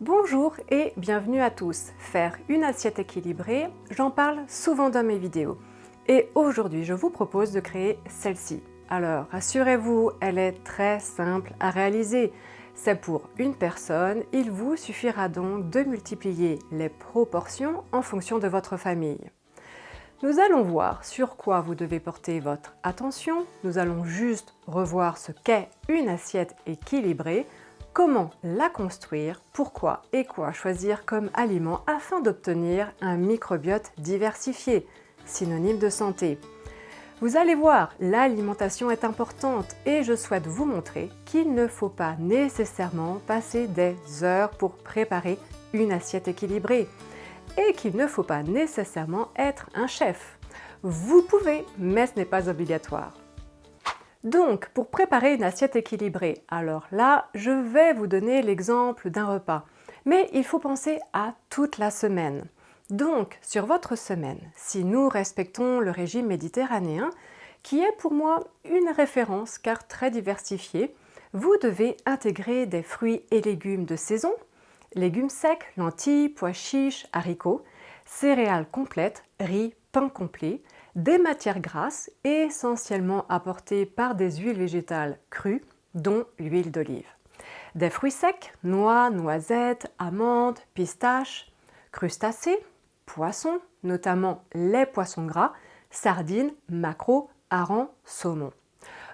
Bonjour et bienvenue à tous. Faire une assiette équilibrée, j'en parle souvent dans mes vidéos. Et aujourd'hui, je vous propose de créer celle-ci. Alors, rassurez-vous, elle est très simple à réaliser. C'est pour une personne, il vous suffira donc de multiplier les proportions en fonction de votre famille. Nous allons voir sur quoi vous devez porter votre attention, nous allons juste revoir ce qu'est une assiette équilibrée, comment la construire, pourquoi et quoi choisir comme aliment afin d'obtenir un microbiote diversifié, synonyme de santé. Vous allez voir, l'alimentation est importante et je souhaite vous montrer qu'il ne faut pas nécessairement passer des heures pour préparer une assiette équilibrée et qu'il ne faut pas nécessairement être un chef. Vous pouvez, mais ce n'est pas obligatoire. Donc, pour préparer une assiette équilibrée, alors là, je vais vous donner l'exemple d'un repas. Mais il faut penser à toute la semaine. Donc, sur votre semaine, si nous respectons le régime méditerranéen, qui est pour moi une référence car très diversifiée, vous devez intégrer des fruits et légumes de saison, légumes secs, lentilles, pois chiches, haricots, céréales complètes, riz, pain complet, des matières grasses essentiellement apportées par des huiles végétales crues, dont l'huile d'olive. Des fruits secs, noix, noisettes, amandes, pistaches, crustacés, poissons, notamment les poissons gras, sardines, maquereaux, harengs, saumon.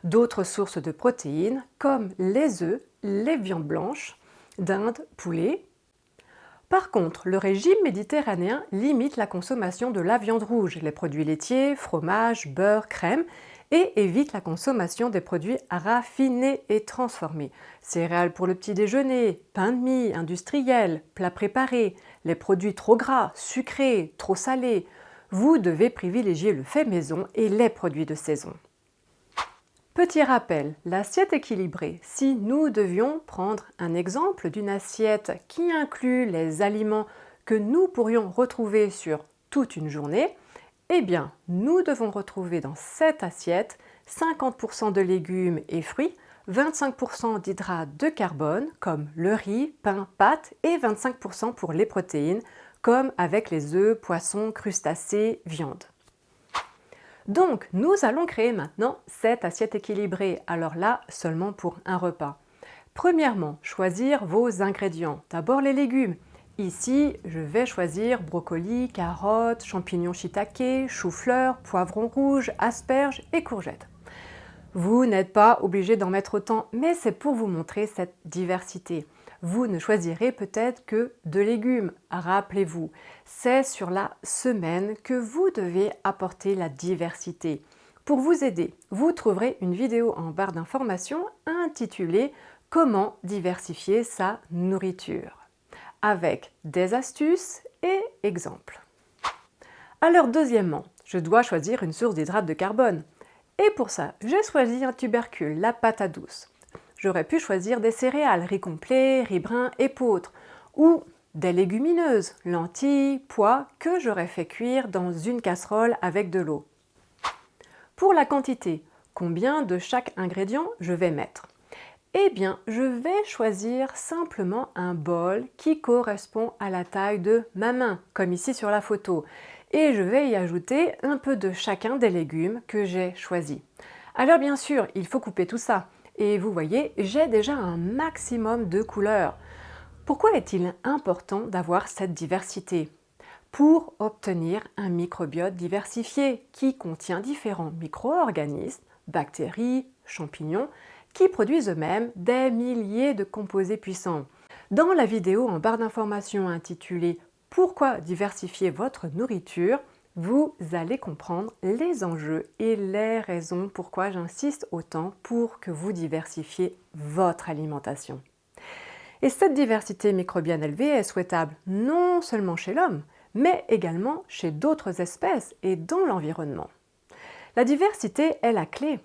D'autres sources de protéines comme les œufs, les viandes blanches, dinde, poulet. Par contre, le régime méditerranéen limite la consommation de la viande rouge, les produits laitiers, fromage, beurre, crème, et évite la consommation des produits raffinés et transformés. Céréales pour le petit déjeuner, pain de mie, industriel, plats préparés, les produits trop gras, sucrés, trop salés. Vous devez privilégier le fait maison et les produits de saison. Petit rappel, l'assiette équilibrée, si nous devions prendre un exemple d'une assiette qui inclut les aliments que nous pourrions retrouver sur toute une journée, eh bien, nous devons retrouver dans cette assiette 50% de légumes et fruits, 25% d'hydrates de carbone comme le riz, pain, pâtes et 25% pour les protéines comme avec les œufs, poissons, crustacés, viande. Donc, nous allons créer maintenant cette assiette équilibrée, alors là, seulement pour un repas. Premièrement, choisir vos ingrédients. D'abord les légumes. Ici, je vais choisir brocoli, carottes, champignons shiitake, chou-fleur, poivrons rouges, asperges et courgettes. Vous n'êtes pas obligé d'en mettre autant, mais c'est pour vous montrer cette diversité. Vous ne choisirez peut-être que de légumes. Rappelez-vous, c'est sur la semaine que vous devez apporter la diversité. Pour vous aider, vous trouverez une vidéo en barre d'informations intitulée « Comment diversifier sa nourriture » avec des astuces et exemples. Alors deuxièmement, je dois choisir une source d'hydrate de carbone. Et pour ça, j'ai choisi un tubercule, la patate douce. J'aurais pu choisir des céréales, riz complet, riz brun, épeautre, ou des légumineuses, lentilles, pois, que j'aurais fait cuire dans une casserole avec de l'eau. Pour la quantité, combien de chaque ingrédient je vais mettre? Eh bien, je vais choisir simplement un bol qui correspond à la taille de ma main, comme ici sur la photo. Et je vais y ajouter un peu de chacun des légumes que j'ai choisis. Alors bien sûr, il faut couper tout ça. Et vous voyez, j'ai déjà un maximum de couleurs. Pourquoi est-il important d'avoir cette diversité? Pour obtenir un microbiote diversifié qui contient différents micro-organismes, bactéries, champignons, qui produisent eux-mêmes des milliers de composés puissants. Dans la vidéo en barre d'informations intitulée « Pourquoi diversifier votre nourriture ?», vous allez comprendre les enjeux et les raisons pourquoi j'insiste autant pour que vous diversifiez votre alimentation. Et cette diversité microbienne élevée est souhaitable non seulement chez l'homme, mais également chez d'autres espèces et dans l'environnement. La diversité est la clé.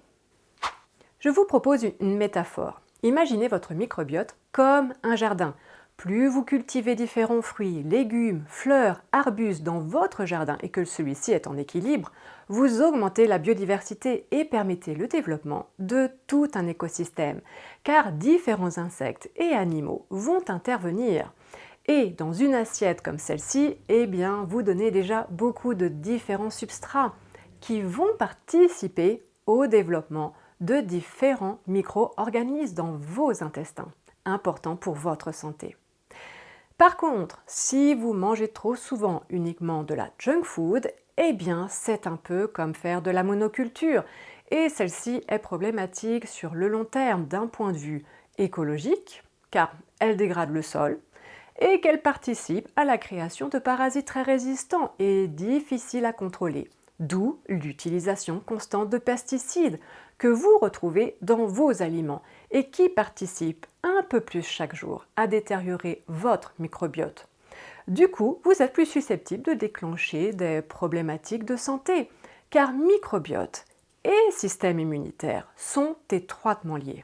Je vous propose une métaphore. Imaginez votre microbiote comme un jardin. Plus vous cultivez différents fruits, légumes, fleurs, arbustes dans votre jardin et que celui-ci est en équilibre, vous augmentez la biodiversité et permettez le développement de tout un écosystème, car différents insectes et animaux vont intervenir. Et dans une assiette comme celle-ci, eh bien, vous donnez déjà beaucoup de différents substrats qui vont participer au développement de différents micro-organismes dans vos intestins, important pour votre santé. Par contre, si vous mangez trop souvent uniquement de la junk food, eh bien c'est un peu comme faire de la monoculture et celle-ci est problématique sur le long terme d'un point de vue écologique car elle dégrade le sol et qu'elle participe à la création de parasites très résistants et difficiles à contrôler, d'où l'utilisation constante de pesticides que vous retrouvez dans vos aliments et qui participent un peu plus chaque jour à détériorer votre microbiote. Du coup, vous êtes plus susceptible de déclencher des problématiques de santé, car microbiote et système immunitaire sont étroitement liés.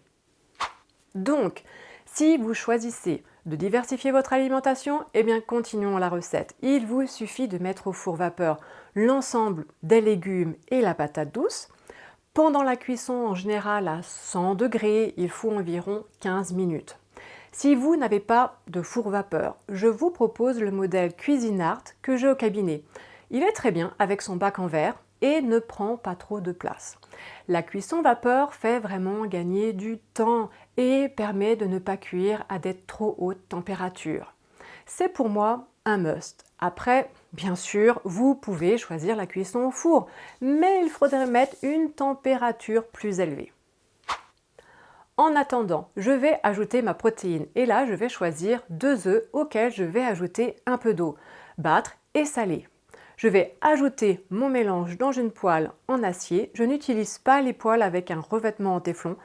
Donc, si vous choisissez de diversifier votre alimentation, eh bien continuons la recette. Il vous suffit de mettre au four vapeur l'ensemble des légumes et la patate douce. Pendant la cuisson, en général à 100 degrés, il faut environ 15 minutes. Si vous n'avez pas de four vapeur, je vous propose le modèle Cuisinart que j'ai au cabinet. Il est très bien avec son bac en verre et ne prend pas trop de place. La cuisson vapeur fait vraiment gagner du temps et permet de ne pas cuire à des trop hautes températures. C'est pour moi un must. Après, bien sûr, vous pouvez choisir la cuisson au four, mais il faudrait mettre une température plus élevée. En attendant, je vais ajouter ma protéine et là, je vais choisir 2 œufs auxquels je vais ajouter un peu d'eau, battre et saler. Je vais ajouter mon mélange dans une poêle en acier. Je n'utilise pas les poêles avec un revêtement en téflon,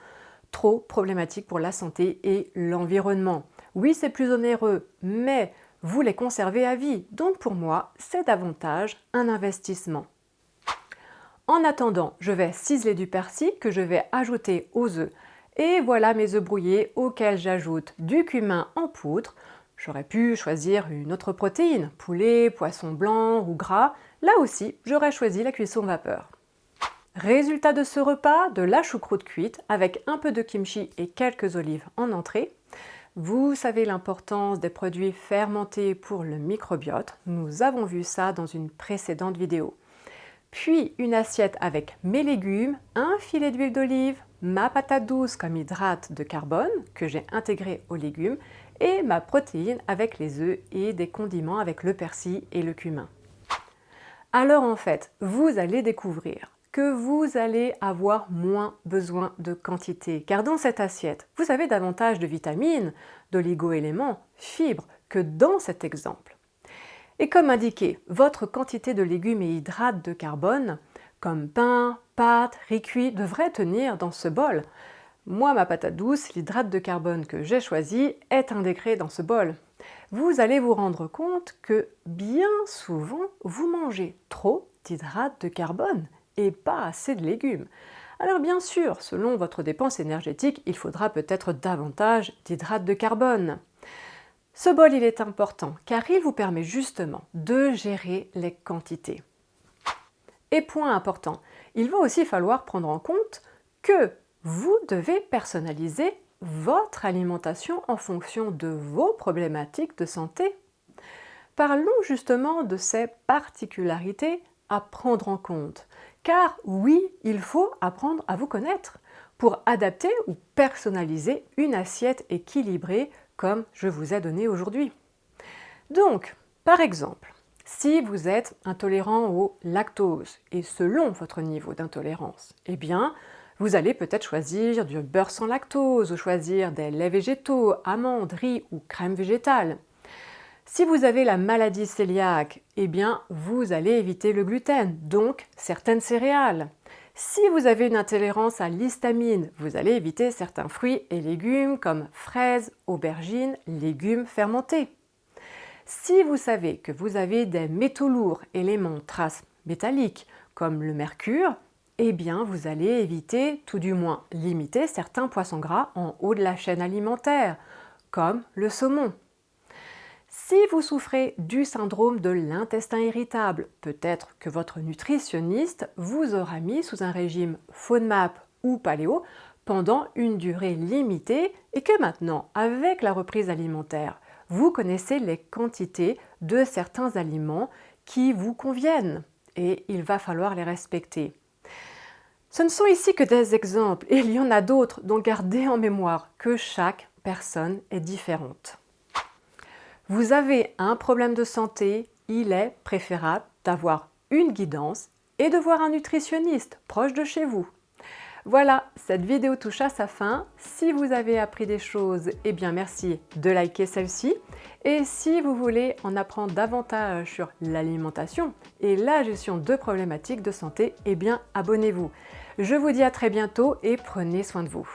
trop problématique pour la santé et l'environnement. Oui, c'est plus onéreux, mais vous les conservez à vie. Donc pour moi, c'est davantage un investissement. En attendant, je vais ciseler du persil que je vais ajouter aux œufs. Et voilà mes œufs brouillés auxquels j'ajoute du cumin en poudre. J'aurais pu choisir une autre protéine, poulet, poisson blanc ou gras. Là aussi, j'aurais choisi la cuisson vapeur. Résultat de ce repas, de la choucroute cuite avec un peu de kimchi et quelques olives en entrée. Vous savez l'importance des produits fermentés pour le microbiote. Nous avons vu ça dans une précédente vidéo. Puis une assiette avec mes légumes, un filet d'huile d'olive, ma patate douce comme hydrate de carbone que j'ai intégré aux légumes et ma protéine avec les œufs et des condiments avec le persil et le cumin. Alors en fait, vous allez découvrir que vous allez avoir moins besoin de quantité car dans cette assiette, vous avez davantage de vitamines, d'oligo-éléments, fibres que dans cet exemple. Et comme indiqué, votre quantité de légumes et hydrates de carbone, comme pain, pâtes, riz cuit, devrait tenir dans ce bol. Moi, ma patate douce, l'hydrate de carbone que j'ai choisi, est intégré dans ce bol. Vous allez vous rendre compte que bien souvent, vous mangez trop d'hydrates de carbone et pas assez de légumes. Alors bien sûr, selon votre dépense énergétique, il faudra peut-être davantage d'hydrates de carbone. Ce bol, il est important car il vous permet justement de gérer les quantités. Et point important, il va aussi falloir prendre en compte que vous devez personnaliser votre alimentation en fonction de vos problématiques de santé. Parlons justement de ces particularités à prendre en compte. Car oui, il faut apprendre à vous connaître pour adapter ou personnaliser une assiette équilibrée comme je vous ai donné aujourd'hui. Donc, par exemple, si vous êtes intolérant au lactose et selon votre niveau d'intolérance, eh bien, vous allez peut-être choisir du beurre sans lactose ou choisir des laits végétaux, amandes, riz ou crème végétale. Si vous avez la maladie cœliaque, eh bien, vous allez éviter le gluten, donc certaines céréales. Si vous avez une intolérance à l'histamine, vous allez éviter certains fruits et légumes comme fraises, aubergines, légumes fermentés. Si vous savez que vous avez des métaux lourds, éléments traces métalliques comme le mercure, eh bien vous allez éviter, tout du moins limiter certains poissons gras en haut de la chaîne alimentaire, comme le saumon. Si vous souffrez du syndrome de l'intestin irritable, peut-être que votre nutritionniste vous aura mis sous un régime FODMAP ou paléo pendant une durée limitée et que maintenant, avec la reprise alimentaire, vous connaissez les quantités de certains aliments qui vous conviennent et il va falloir les respecter. Ce ne sont ici que des exemples, et il y en a d'autres, donc gardez en mémoire que chaque personne est différente. Vous avez un problème de santé, il est préférable d'avoir une guidance et de voir un nutritionniste proche de chez vous. Voilà, cette vidéo touche à sa fin. Si vous avez appris des choses, eh bien merci de liker celle-ci. Et si vous voulez en apprendre davantage sur l'alimentation et la gestion de problématiques de santé, eh bien abonnez-vous. Je vous dis à très bientôt et prenez soin de vous.